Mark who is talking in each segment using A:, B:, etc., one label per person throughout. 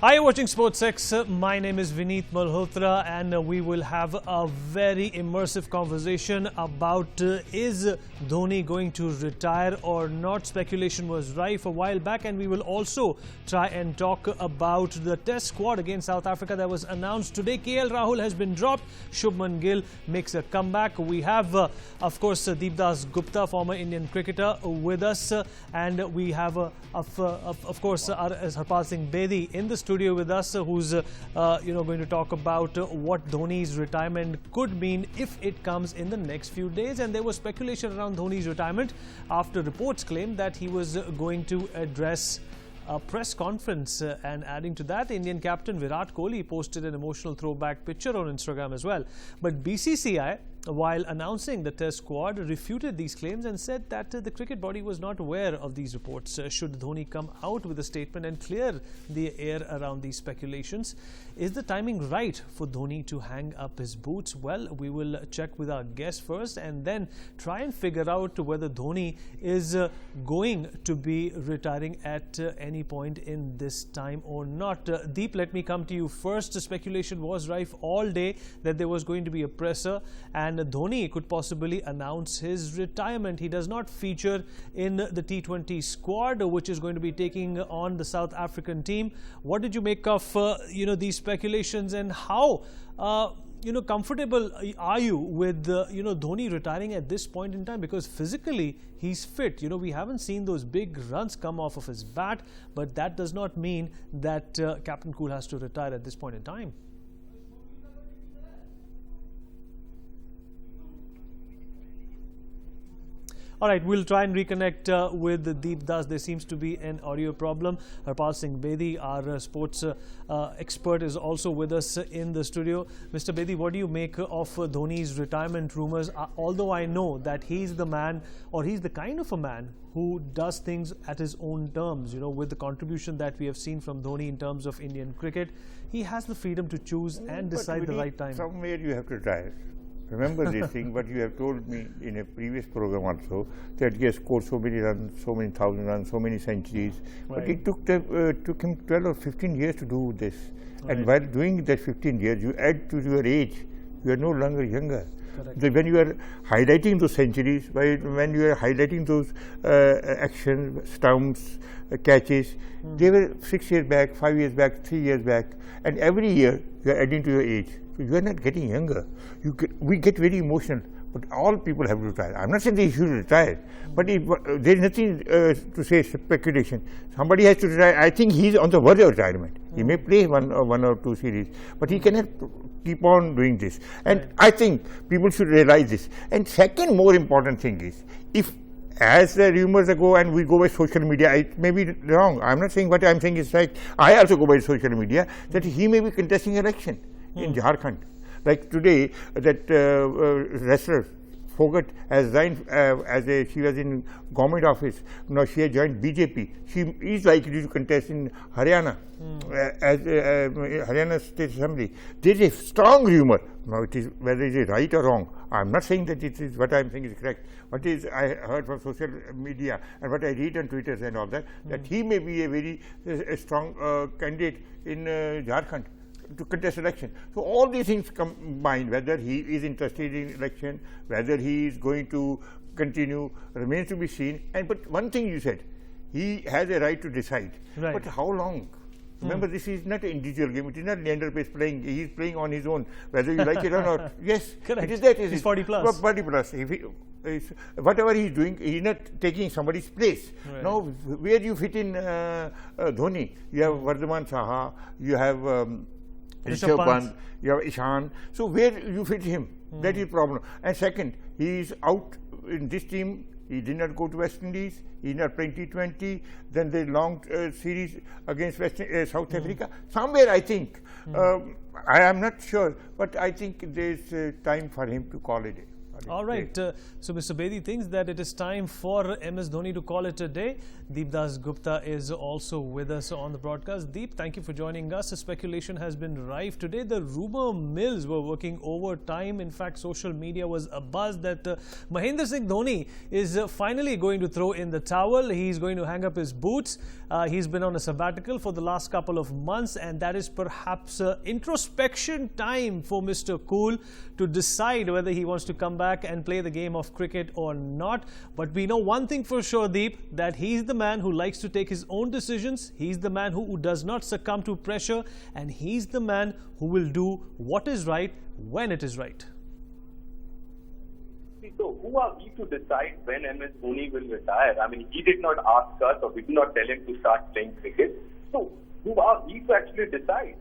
A: Hi, you're watching Sports X. My name is Vineet Malhotra and we will have a very immersive conversation about is Dhoni going to retire or not. Speculation was rife a while back, and we will also try and talk about the test squad against South Africa that was announced today. KL Rahul has been dropped. Shubman Gill makes a comeback. We have, of course, Deepdas Gupta, former Indian cricketer, with us. And we have, of course, Harpal Singh Bedi in the studio with us, who's going to talk about what Dhoni's retirement could mean if it comes in the next few days. And there was speculation around Dhoni's retirement after reports claimed that he was going to address a press conference. And adding to that, Indian captain Virat Kohli posted an emotional throwback picture on Instagram as well. But BCCI, while announcing the test squad, refuted these claims and said that the cricket body was not aware of these reports. Should Dhoni come out with a statement and clear the air around these speculations? Is the timing right for Dhoni to hang up his boots? Well, we will check with our guest first and then try and figure out whether Dhoni is going to be retiring at any point in this time or not. Deep, let me come to you first. Speculation was rife all day that there was going to be a presser and Dhoni could possibly announce his retirement. He does not feature in the T20 squad, which is going to be taking on the South African team. What did you make of these speculations, and how comfortable are you with Dhoni retiring at this point in time? Because physically he's fit. We haven't seen those big runs come off of his bat, but that does not mean that Captain Cool has to retire at this point in time. All right, we'll try and reconnect with Deepdas. There seems to be an audio problem. Harpal Singh Bedi, our sports expert, is also with us in the studio. Mr. Bedi, what do you make of Dhoni's retirement rumors? Although I know that he's the man, or he's the kind of a man who does things at his own terms, with the contribution that we have seen from Dhoni in terms of Indian cricket, he has the freedom to choose and decide the right time.
B: Somewhere you have to retire. Remember this thing, but you have told me in a previous program also that he has scored so many runs, so many thousand runs, so many centuries. Right. But it took him 12 or 15 years to do this. Right. And while doing that 15 years, you add to your age, you are no longer younger. When you are highlighting those centuries, when you are highlighting those actions, stumps, catches, they were 6 years back, 5 years back, 3 years back, and every year you are adding to your age. So you are not getting younger. We get very emotional, but all people have to retire. I'm not saying they should retire, but there is nothing to say speculation. Somebody has to retire. I think he's on the verge of retirement. He may play one or two series, but he cannot keep on doing this. And I think people should realize this. And second more important thing is, if as the rumors go and we go by social media, it may be wrong. I'm not saying what I'm saying is right. I also go by social media that he may be contesting election in Jharkhand. Like today, that wrestler Fogart has joined she was in government office. Now she has joined BJP. She is likely to contest in Haryana as Haryana State Assembly. There is a strong rumor. Now it is whether it is right or wrong. I'm not saying that it is what I'm saying is correct. What is I heard from social media and what I read on Twitter and all that, that he may be a very strong candidate in Jharkhand to contest election. So all these things combined, whether he is interested in election, whether he is going to continue, remains to be seen. But one thing you said, he has a right to decide. Right. But how long? Remember, this is not an individual game. It is not Leander Paes playing. He is playing on his own, whether you like it or not. Yes,
A: correct.
B: It is that.
A: He's 40 plus.
B: 40 plus. Whatever he is doing, he is not taking somebody's place. Right. Now, where do you fit in Dhoni? You have Vardhaman Saha, you have Rishabh Pant, you have Ishan. So where you fit him? That is the problem. And second, he is out in this team. He did not go to West Indies. He is not playing T20. Then the long series against South Africa. Somewhere I think, I am not sure, but I think there is time for him to call it a day.
A: All right. So Mr. Bedi thinks that it is time for MS Dhoni to call it a day. Deep Das Gupta is also with us on the broadcast. Deep, thank you for joining us. The speculation has been rife today. The rumor mills were working overtime. In fact, social media was abuzz that Mahendra Singh Dhoni is finally going to throw in the towel. He's going to hang up his boots. He's been on a sabbatical for the last couple of months, and that is perhaps introspection time for Mr. Cool to decide whether he wants to come back and play the game of cricket or not. But we know one thing for sure, Deep, that he's the man who likes to take his own decisions. He's the man who does not succumb to pressure, and he's the man who will do what is right when it is right.
C: So who are we to decide when MS Dhoni will retire? I mean, he did not ask us, or we did not tell him to start playing cricket. So who are we to actually decide?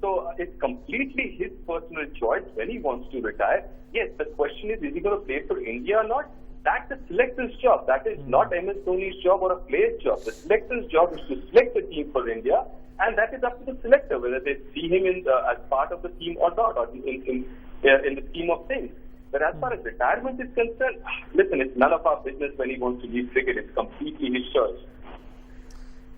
C: So it's completely his personal choice when he wants to retire. Yes, the question is he going to play for India or not? That's the selector's job. That is not MS Dhoni's job or a player's job. The selector's job is to select a team for India, and that is up to the selector whether they see him as part of the team or not, or in the scheme of things. But as far as retirement is concerned, listen, it's none of our business when he wants to leave cricket. It's completely his choice.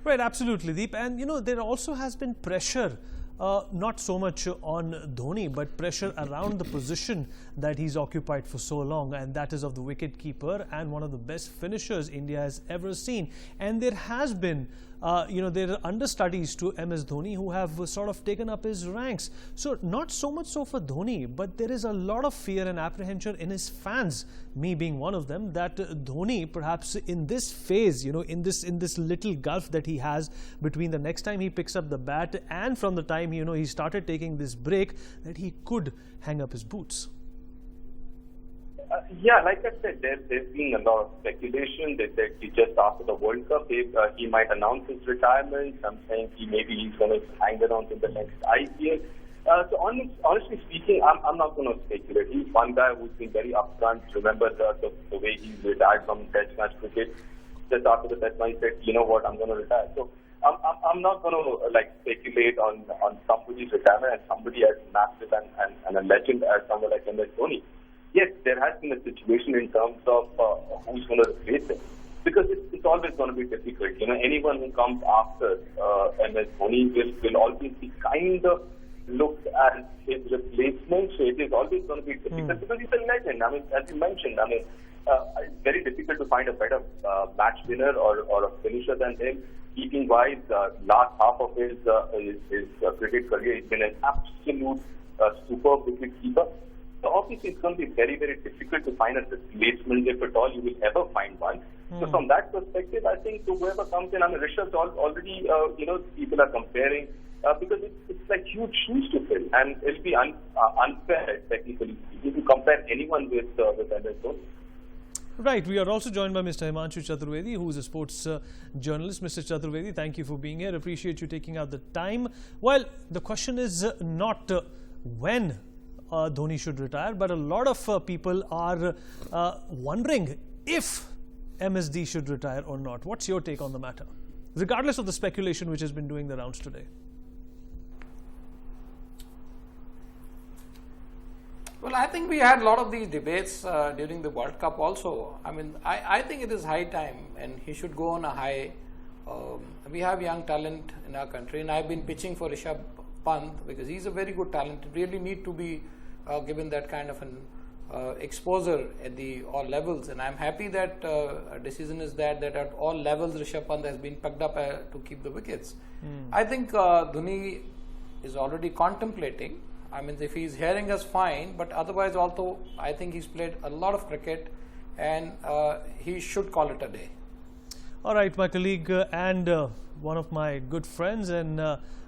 A: Right, absolutely, Deep. And, you know, there also has been pressure, not so much on Dhoni, but pressure around the position that he's occupied for so long, and that is of the wicket-keeper and one of the best finishers India has ever seen. And there has been, there are understudies to MS Dhoni who have sort of taken up his ranks. So not so much so for Dhoni, but there is a lot of fear and apprehension in his fans, me being one of them, that Dhoni perhaps in this phase, in this little gulf that he has between the next time he picks up the bat and from the time, he started taking this break, that he could hang up his boots.
C: Yeah, like I said, there's been a lot of speculation. They said just after the World Cup, he might announce his retirement. I'm saying maybe he's going to hang around in the next IPL. So honestly speaking, I'm not going to speculate. He's one guy who's been very upfront. Remember the way he retired from Test match cricket. Just after the Test match, he said, you know what, I'm going to retire. So I'm not going to speculate on somebody's retirement and somebody as massive and a legend as someone like MS Dhoni. Yes, there has been a situation in terms of who's going to replace him, because it's always going to be difficult. Anyone who comes after MS Dhoni will always be kind of looked at his replacement. So it is always going to be difficult because he's a legend. I mean, as you mentioned, it's very difficult to find a better match winner or a finisher than him. Keeping wise, last half of his cricket career, he's been an absolute superb wicket keeper. So obviously it's going to be very, very difficult to find a replacement, if at all you will ever find one. So from that perspective, I think to whoever comes in, Rishabh's already, people are comparing, because it's like huge shoes to fill, and it'll be unfair, technically speaking, to compare anyone with MS Dhoni.
A: Right. We are also joined by Mr. Himanshu Chaturvedi, who is a sports journalist. Mr. Chaturvedi, thank you for being here. Appreciate you taking out the time. Well, the question is not when Dhoni should retire, but a lot of people are wondering if MSD should retire or not. What's your take on the matter, regardless of the speculation which has been doing the rounds today?
D: Well, I think we had a lot of these debates during the World Cup also. I mean, I think it is high time and he should go on a high. We have young talent in our country, and I've been pitching for Rishabh Pant because he's a very good talent. Really need to be given that kind of an exposure at all levels, and I'm happy that a decision is that at all levels Rishabh Pant has been picked up to keep the wickets. I think Dhoni is already contemplating. I mean, if he's hearing us, fine, but otherwise also I think he's played a lot of cricket and he should call it a day.
A: All right, my colleague and one of my good friends and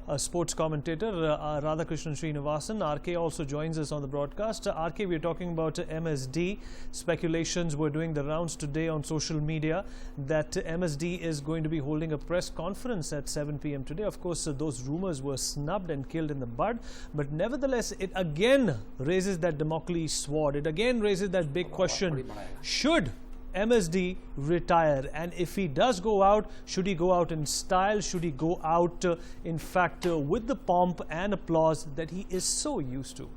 A: a sports commentator, Radhakrishnan Srinivasan, RK, also joins us on the broadcast. RK, we're talking about MSD. Speculations were doing the rounds today on social media that MSD is going to be holding a press conference at 7 p.m. today. Of course, those rumors were snubbed and killed in the bud. But nevertheless, it again raises that Damocles sword. It again raises that big question, should MSD retire? And if he does go out, should he go out in style? Should he go out, in fact, with the pomp and applause that he is so used to?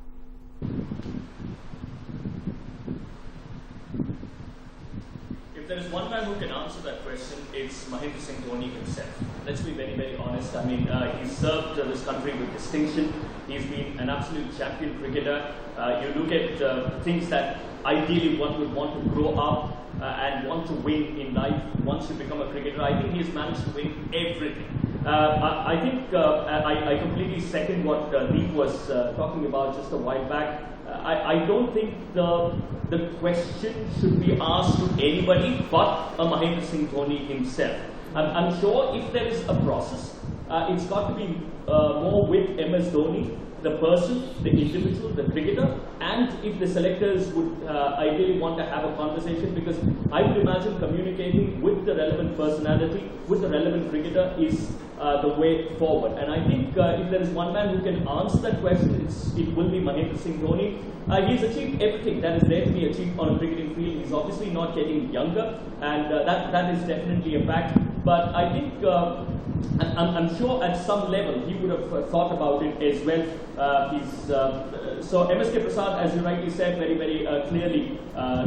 E: if there is one man who can answer that question, it's Mahendra Singh Dhoni himself. Let's be very, very honest. I mean, he's served this country with distinction. He's been an absolute champion cricketer. You look at things that ideally one would want to grow up and want to win in life once you become a cricketer. I think he's managed to win everything. I think I completely second what Deep was talking about just a while back. I don't think the question should be asked to anybody but a Mahendra Singh Dhoni himself. I'm sure if there is a process, it's got to be more with MS Dhoni, the person, the individual, the cricketer, and if the selectors would ideally want to have a conversation, because I would imagine communicating with the relevant personality, with the relevant cricketer is the way forward. And I think if there is one man who can answer that question, it will be Mahendra Singh Dhoni. He's achieved everything that is there to be achieved on a cricketing field. He's obviously not getting younger, and that is definitely a fact. But I think, I'm sure at some level he would have thought about it as well. So MSK Prasad, as you rightly said, very, very clearly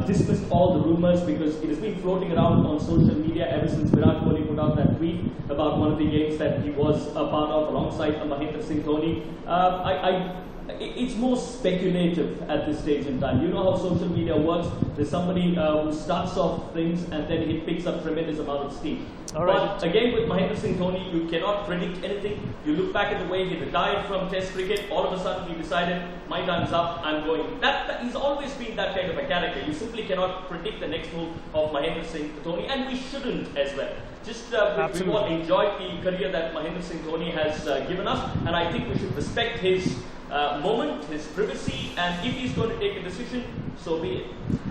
E: dismissed all the rumors, because it has been floating around on social media ever since Virat Kohli put out that tweet about one of the games that he was a part of alongside Mahendra Singh Dhoni. It's more speculative at this stage in time. You know how social media works. There's somebody who starts off things and then he picks up tremendous amount of steam. But again, with Mahendra Singh Dhoni, you cannot predict anything. You look back at the way he retired from Test cricket. All of a sudden, he decided, my time's up. I'm going. He's always been that kind of a character. You simply cannot predict the next move of Mahendra Singh Dhoni, and we shouldn't as well. Just we want to enjoy the career that Mahendra Singh Dhoni has given us, and I think we should respect his moment, his privacy, and if he's going to take a decision, so be it.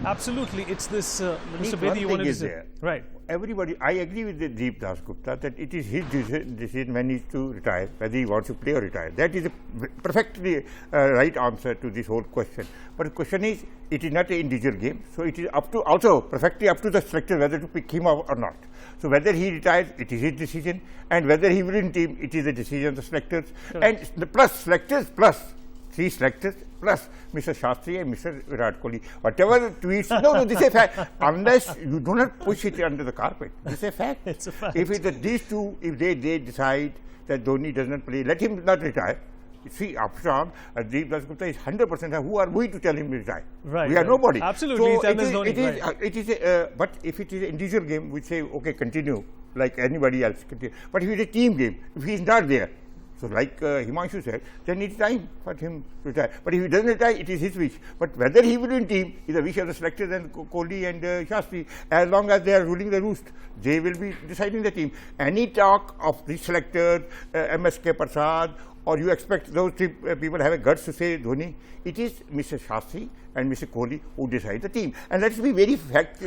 A: Absolutely. It's this, Mr. Bedi, you wanted to say. Right.
B: Everybody, I agree with the Deep Das Gupta that it is his decision when he's to retire, whether he wants to play or retire. That is a perfectly right answer to this whole question. But the question is, it is not an individual game, so it is up to also perfectly up to the selector whether to pick him up or not. So whether he retires, it is his decision, and whether he will in team, it is the decision of the selectors. Correct. And the plus selectors plus 3 selectors plus Mr. Shastri and Mr. Virat Kohli. Whatever tweets, no, this is a fact. Unless you do not push it under the carpet, this is a fact.
A: It's a fact.
B: If these two, if they decide that Dhoni does not play, let him not retire. See, after all, Deep Das Gupta is 100%. Who are we to tell him to retire?
A: Right.
B: We are nobody.
A: Absolutely,
B: so
A: it's MS Dhoni.
B: It is but if it is an individual game, we say, okay, continue, like anybody else. Continue. But if it is a team game, if he is not there, so like Himanshu said, then it's time for him to retire. But if he doesn't retire, it is his wish. But whether he will in team is the wish of the selectors and Kohli and Shastri. As long as they are ruling the roost, they will be deciding the team. Any talk of the selectors, MSK Prasad, or you expect those 3 people have a guts to say Dhoni, it is Mr. Shastri and Mr. Kohli who decide the team. And let's be very frank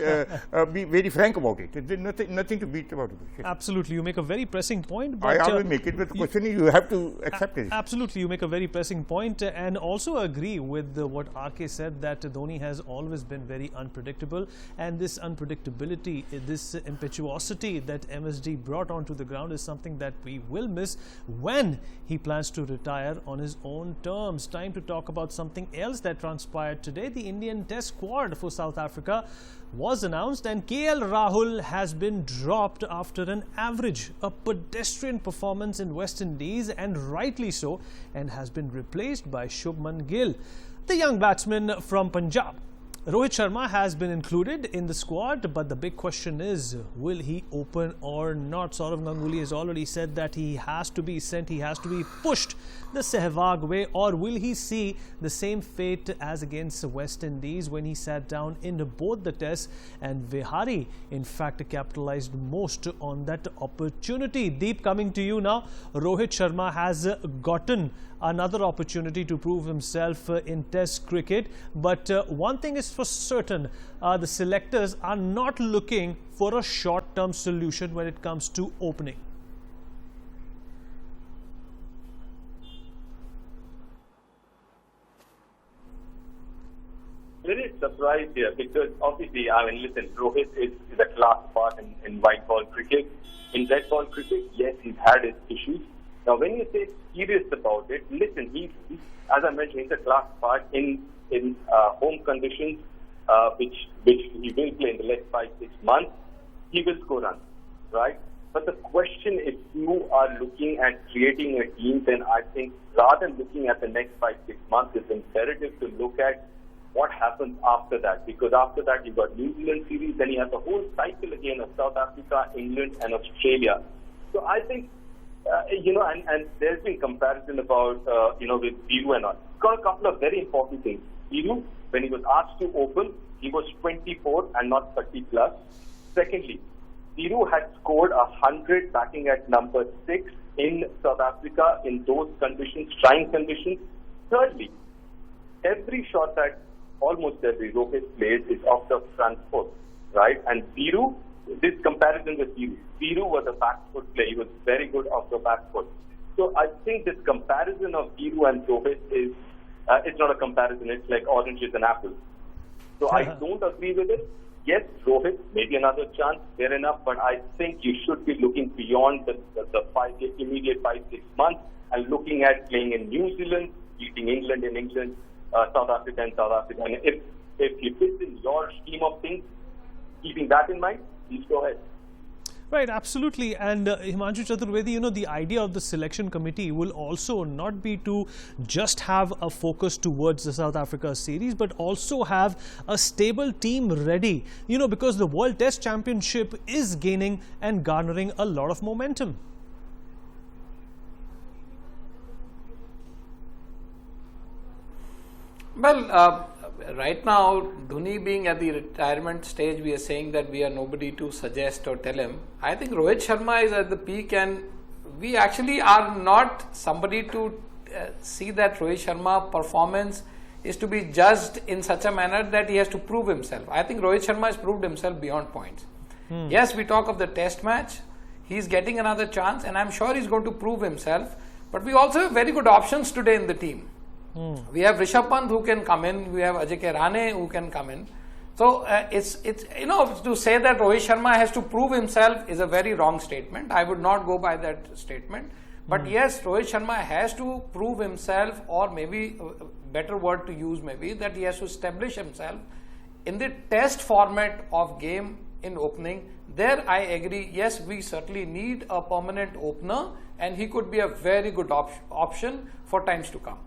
B: about it. There's nothing to beat about it.
A: Absolutely. You make a very pressing point. But
B: I always make it, but the question is you have to accept it.
A: Absolutely. You make a very pressing point, and also agree with what RK said, that Dhoni has always been very unpredictable, and this unpredictability, this impetuosity that MSD brought onto the ground is something that we will miss when he plans to retire on his own terms. Time to talk about something else that transpired today. The Indian Test squad for South Africa was announced, and KL Rahul has been dropped after an average, a pedestrian performance in West Indies, and rightly so, and has been replaced by Shubman Gill, the young batsman from Punjab. Rohit Sharma has been included in the squad, but the big question is, will he open or not? Sourav Ganguly has already said that he has to be sent, he has to be pushed the Sehwag way, or will he see the same fate as against West Indies when he sat down in both the tests, and Vihari in fact capitalized most on that opportunity. Deep, coming to you now. Rohit Sharma has gotten another opportunity to prove himself in Test cricket, but one thing is for certain, the selectors are not looking for a short-term solution when it comes to opening.
C: Very surprised here because obviously, I mean, listen, Rohit is a class part in white ball cricket. In red ball cricket, yes, he's had his issues. Now, when you say serious about it, listen, he's as I mentioned, he's a class part in home conditions, which he will play in the next 5-6 months. months, he will score runs, right? But the question, if you are looking at creating a team, then I think rather than looking at the next 5-6 months, it's imperative to look at what happens after that. Because after that, you've got New Zealand series, then you have the whole cycle again of South Africa, England, and Australia. So I think, and there's been comparison about, with Viru and all. Got a couple of very important things. Viru, when he was asked to open, he was 24 and not 30 plus. Secondly, Viru had scored 100 batting at number 6 in South Africa in those conditions, trying conditions. Thirdly, every shot that almost every Rohit plays is off the front foot, right? And Viru, this comparison with Viru, Viru was a back foot player. He was very good off the back foot. So I think this comparison of Viru and Rohit is, it's not a comparison, it's like oranges and apples. So I don't agree with it. Yes, Rohit, maybe another chance, fair enough, but I think you should be looking beyond the immediate 5-6 months and looking at playing in New Zealand, beating England in England, South Africa and South Africa. And if it fits in your scheme of things, keeping that in mind, please go ahead.
A: Right, absolutely. And Himanshu Chaturvedi, the idea of the selection committee will also not be to just have a focus towards the South Africa series, but also have a stable team ready, because the World Test Championship is gaining and garnering a lot of momentum.
D: Well, right now, Dhoni being at the retirement stage, we are saying that we are nobody to suggest or tell him. I think Rohit Sharma is at the peak, and we actually are not somebody to see that Rohit Sharma performance is to be judged in such a manner that he has to prove himself. I think Rohit Sharma has proved himself beyond points. Yes, we talk of the test match. He's getting another chance, and I'm sure he's going to prove himself. But we also have very good options today in the team. We have Rishabh Pant who can come in. We have Ajinkya Rahane who can come in. So it's to say that Rohit Sharma has to prove himself is a very wrong statement. I would not go by that statement. But yes, Rohit Sharma has to prove himself, or maybe a better word to use maybe that he has to establish himself in the test format of game in opening. There I agree. Yes, we certainly need a permanent opener, and he could be a very good option for times to come.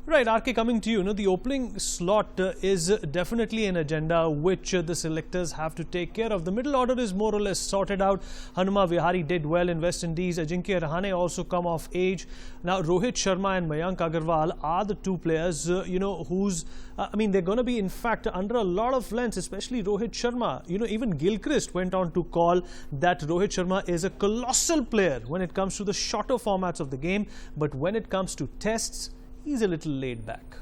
A: Right, RK, coming to you, the opening slot is definitely an agenda which the selectors have to take care of. The middle order is more or less sorted out. Hanuma Vihari did well in West Indies. Ajinkya Rahane also come of age. Now, Rohit Sharma and Mayank Agarwal are the two players, who's, they're going to be, in fact, under a lot of lens, especially Rohit Sharma. Even Gilchrist went on to call that Rohit Sharma is a colossal player when it comes to the shorter formats of the game. But when it comes to tests, he's a little laid back.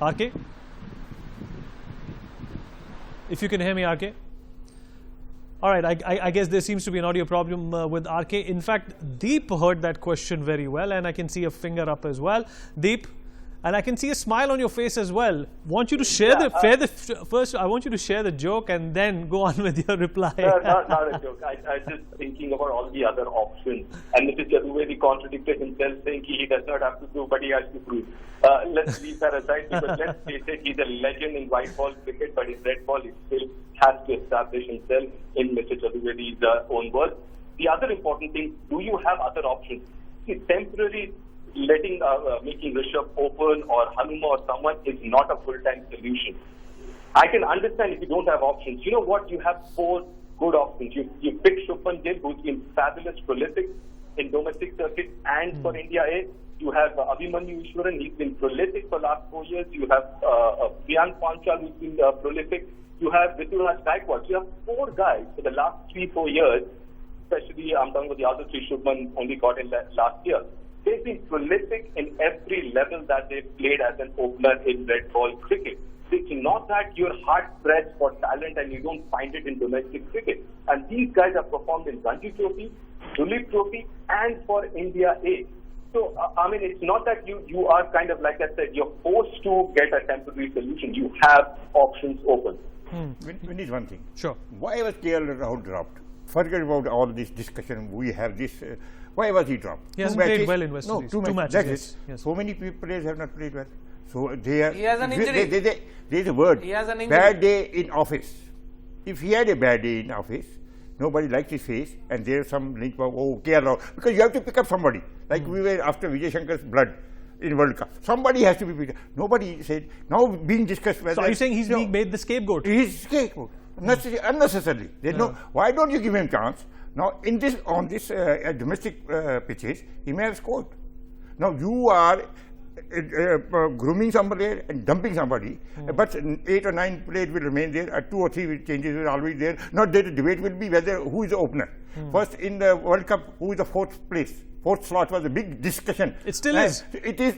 A: RK? If you can hear me, RK? All right, I guess there seems to be an audio problem with RK. In fact, Deep heard that question very well, and I can see a finger up as well. Deep? And I can see a smile on your face as well. Want you to share first, I want you to share the joke and then go on with your reply.
C: No, not a joke. I was just thinking about all the other options. And Mr. Chaturvedi contradicted himself, saying he does not have to prove, but he has to prove. Let's leave that aside, because let's face it, he's a legend in white ball cricket, but in red ball, he still has to establish himself in Mr. Chaturvedi's own words. The other important thing, do you have other options? See, temporary making Rishabh open or Hanuma or someone is not a full-time solution. I can understand if you don't have options. You know what? You have 4 good options. You pick Shubman Gill, who's been fabulous, prolific in domestic circuit and for India A. You have Abhimanyu Ishwaran, he's been prolific for the last 4 years. You have Priyank Panchal, who's been prolific. You have Rituraj Gaikwad. You have 4 guys for the last 3-4 years, especially I'm talking about the other 3 Shubman only got in last year. They've been prolific in every level that they've played as an opener in red ball cricket. It's not that you're hard-pressed for talent and you don't find it in domestic cricket. And these guys have performed in Ranji Trophy, Duleep Trophy, and for India A. So, it's not that you are kind of, like I said, you're forced to get a temporary solution. You have options open.
B: We need one thing.
A: Sure.
B: Why was KL Rahul dropped? Forget about all this discussion. We have this Why was he dropped?
A: He hasn't played well in West Indies.
B: Two matches.
A: That's
B: Yes.
A: it. Yes.
B: So many players have not played well. So they are.
D: He has an injury.
B: There is a word.
D: He has an injury.
B: Bad day in office. If he had a bad day in office, nobody likes his face, and there's some link of KL Rahul, because you have to pick up somebody. Like we were after Vijay Shankar's blood in World Cup. Somebody has to be picked up. Nobody said, now being discussed whether...
A: So are you saying he's being made the scapegoat?
B: He's scapegoat. Unnecessarily. Why don't you give him chance? Now, on this domestic pitches, he may have scored. Now, you are grooming somebody and dumping somebody, but 8 or 9 players will remain there, 2 or 3 changes will always there. Not that the debate will be whether who is the opener. First, in the World Cup, who is the 4th place? 4th slot was a big discussion.
A: It still is.
B: It is.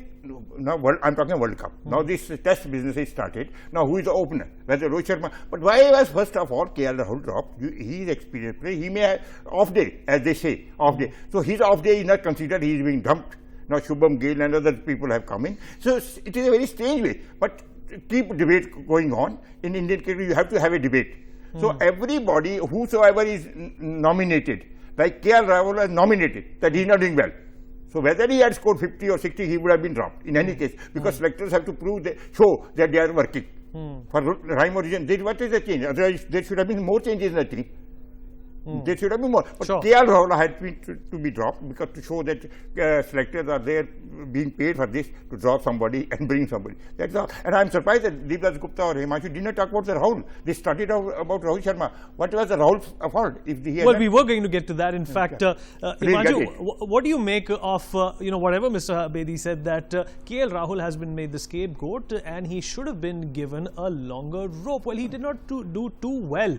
B: Now, I'm talking World Cup. Now, this test business is started. Now, who is the opener? Whether Rohit Sharma. But why was first of all KL Rahul dropped? He is experienced player. He may have off day, as they say, off day. So, his off day is not considered. He is being dumped. Now, Shubham Gill and other people have come in. So, it is a very strange way. But keep debate going on. In Indian cricket, you have to have a debate. So, everybody, whosoever is nominated, like KL Rahul was nominated, that he is not doing well. So, whether he had scored 50 or 60, he would have been dropped in any case, because selectors have to show that they are working. For rhyme or reason, what is the change? Otherwise, there should have been more changes in the team. There should have been more. But KL Rahul had to be dropped, because to show that selectors are there being paid for this, to drop somebody and bring somebody. That's all. And I'm surprised that Devdas Gupta or Himanshu did not talk about the Rahul. They started out about Rohit Sharma. What was the Rahul's fault?
A: Well, we were going to get to that. In fact, Himanshu, what do you make of whatever Mr. Bedi said, that KL Rahul has been made the scapegoat and he should have been given a longer rope? Well, he did not do too well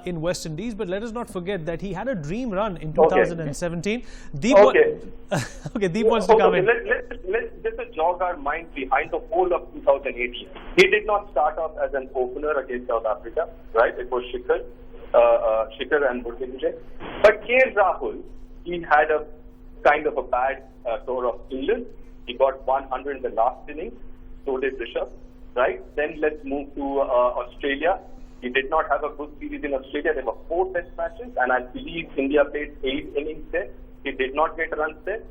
A: in West Indies, but let us not forget that he had a dream run in 2017. Deep Deep wants to come in.
C: Let's just jog our mind behind the whole of 2018. He did not start off as an opener against South Africa, right? It was Shikhar and Murli. But KL Rahul, he had a kind of a bad tour of England. He got 100 in the last innings. So did Rishabh, right? Then let's move to Australia. He did not have a good series in Australia. There were 4 test matches, and I believe India played 8 innings there. He did not get runs there.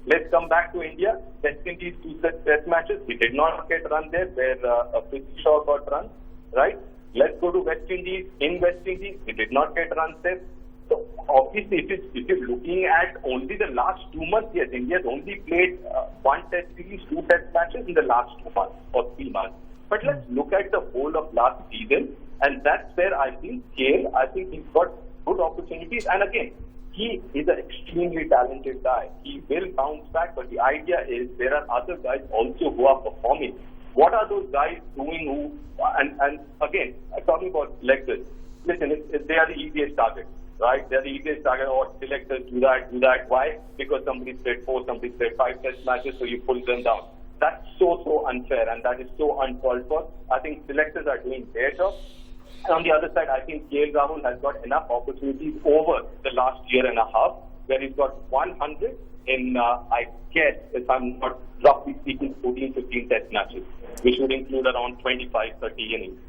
C: Let's come back to India. West Indies 2 test matches. He did not get runs there, where Prithvi Shaw got runs, right? Let's go to West Indies. In West Indies, he did not get runs there. So obviously, if you're looking at only the last 2 months, yes, India's only played 1 test series, 2 test matches in the last 2 months or 3 months. But let's look at the whole of last season, and that's where I think KL, I think he's got good opportunities. And again, he is an extremely talented guy. He will bounce back, but the idea is there are other guys also who are performing. What are those guys doing and again, talking about selectors, listen, they are the easiest target, right? They are the easiest target, or selectors do that. Why? Because somebody played 4, somebody played 5 test matches, so you pull them down. That's so unfair, and that is so uncalled for. I think selectors are doing their job. On the other side, I think KL Rahul has got enough opportunities over the last year and a half, where he's got 100 in, I guess, if I'm not roughly speaking, 14, 15 test matches, which would include around 25, 30 innings.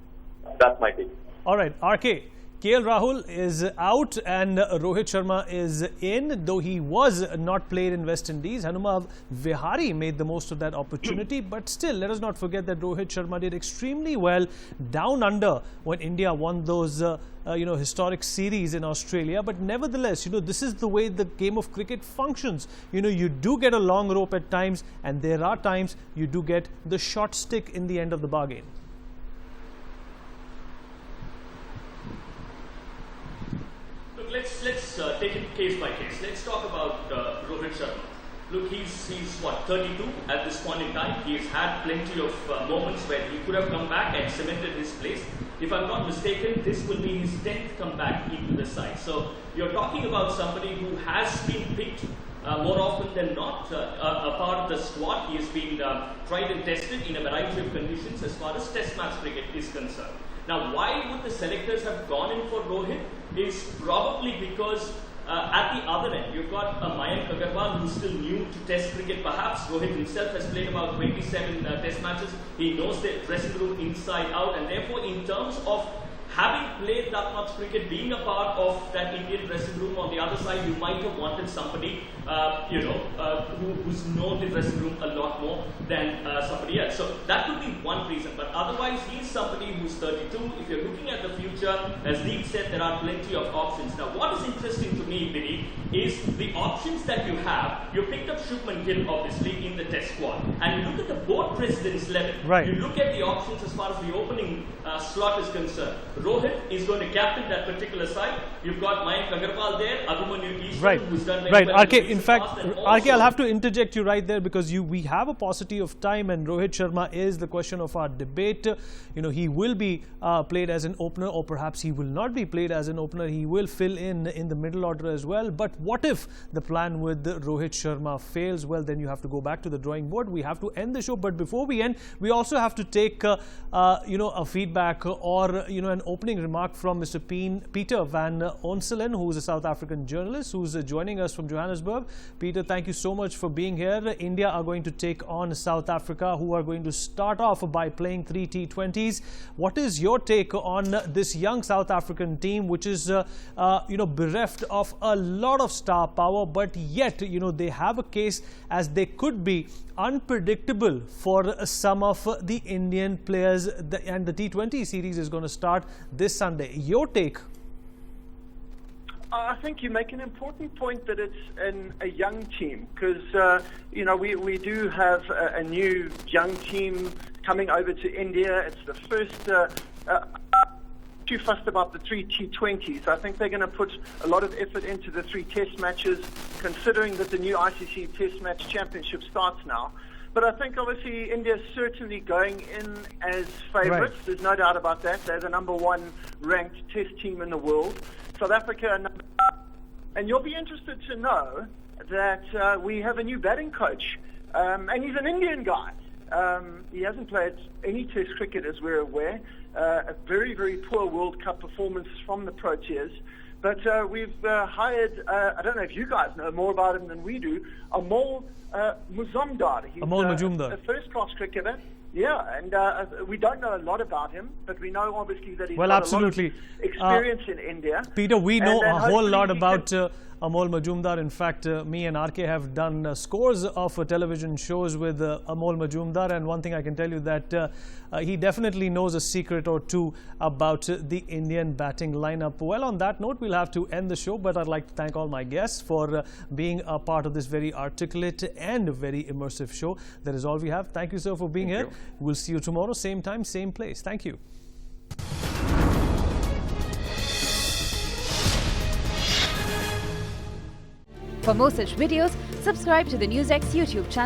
C: That's my take.
A: All right, RK. KL Rahul is out and Rohit Sharma is in, though he was not played in West Indies. Hanuma Vihari made the most of that opportunity, but still, let us not forget that Rohit Sharma did extremely well down under when India won those historic series in Australia. But nevertheless, this is the way the game of cricket functions. You do get a long rope at times, and there are times you do get the short stick in the end of the bargain.
E: Let's take it case by case. Let's talk about Rohit Sharma. Look, he's what, 32 at this point in time. He's had plenty of moments where he could have come back and cemented his place. If I'm not mistaken, this will be his 10th comeback into the side. So you're talking about somebody who has been picked more often than not a part of the squad. He has been tried and tested in a variety of conditions as far as test match cricket is concerned. Now, why would the selectors have gone in for Rohit is probably because at the other end, you've got Mayank Agarwal, who's still new to test cricket. Perhaps Rohit himself has played about 27 test matches. He knows the dressing room inside out, and therefore in terms of having played that much cricket, being a part of that Indian dressing room, on the other side, you might have wanted somebody, who's known the dressing room a lot more than somebody else. So that could be one reason. But otherwise, he's somebody who's 32. If you're looking at the future, as Deep said, there are plenty of options. Now, what is interesting to me, Vinny, is the options that you have. You picked up Shubman Gill, obviously, in the test squad. And you look at the board president's 11.
A: Right.
E: You look at the options as far as the opening slot is concerned. Rohit is going to captain that particular side. You've got Mayank Agarwal there, Abhimanyu Eastwood, who's done very well.
A: RK, in fact, RK, I'll have to interject you right there because we have a paucity of time, and Rohit Sharma is the question of our debate. He will be played as an opener, or perhaps he will not be played as an opener. He will fill in the middle order as well. But what if the plan with Rohit Sharma fails? Well, then you have to go back to the drawing board. We have to end the show. But before we end, we also have to take a feedback or an opening remark from Mr. Peter van Onselen, who is a South African journalist who's joining us from Johannesburg. Peter, thank you so much for being here. India are going to take on South Africa, who are going to start off by playing 3 T20s. What is your take on this young South African team, which is bereft of a lot of star power, but yet they have a case as they could be unpredictable for some of the Indian players, and the T20 series is going to start this Sunday. Your take?
F: I think you make an important point that it's a young team because, we do have a new young team coming over to India. It's the first too fussed about the 3 T20s. I think they're going to put a lot of effort into the 3 test matches, considering that the new ICC Test Match Championship starts now. But I think obviously India's certainly going in as favourites.
A: Right.
F: There's no doubt about that. They're the #1 ranked test team in the world. South Africa are number 2. And you'll be interested to know that we have a new batting coach. And he's an Indian guy. He hasn't played any test cricket, as we're aware. A very, very poor World Cup performance from the Proteas. But we've hired, I don't know if you guys know more about him than we do, Amol Majumdar. He's a first-class cricketer. Yeah, and we don't know a lot about him, but we know obviously that he's got
A: absolutely.
F: a lot of experience in India.
A: Peter, we know a whole lot about Amol Majumdar. In fact, me and RK have done scores of television shows with Amol Majumdar, and one thing I can tell you that he definitely knows a secret or two about the Indian batting lineup. Well, on that note, we'll have to end the show, but I'd like to thank all my guests for being a part of this very articulate and very immersive show. That is all we have. Thank you, sir, for being here. We'll see you tomorrow, same time, same place. Thank you.
G: For more such videos, subscribe to the NewsX YouTube channel.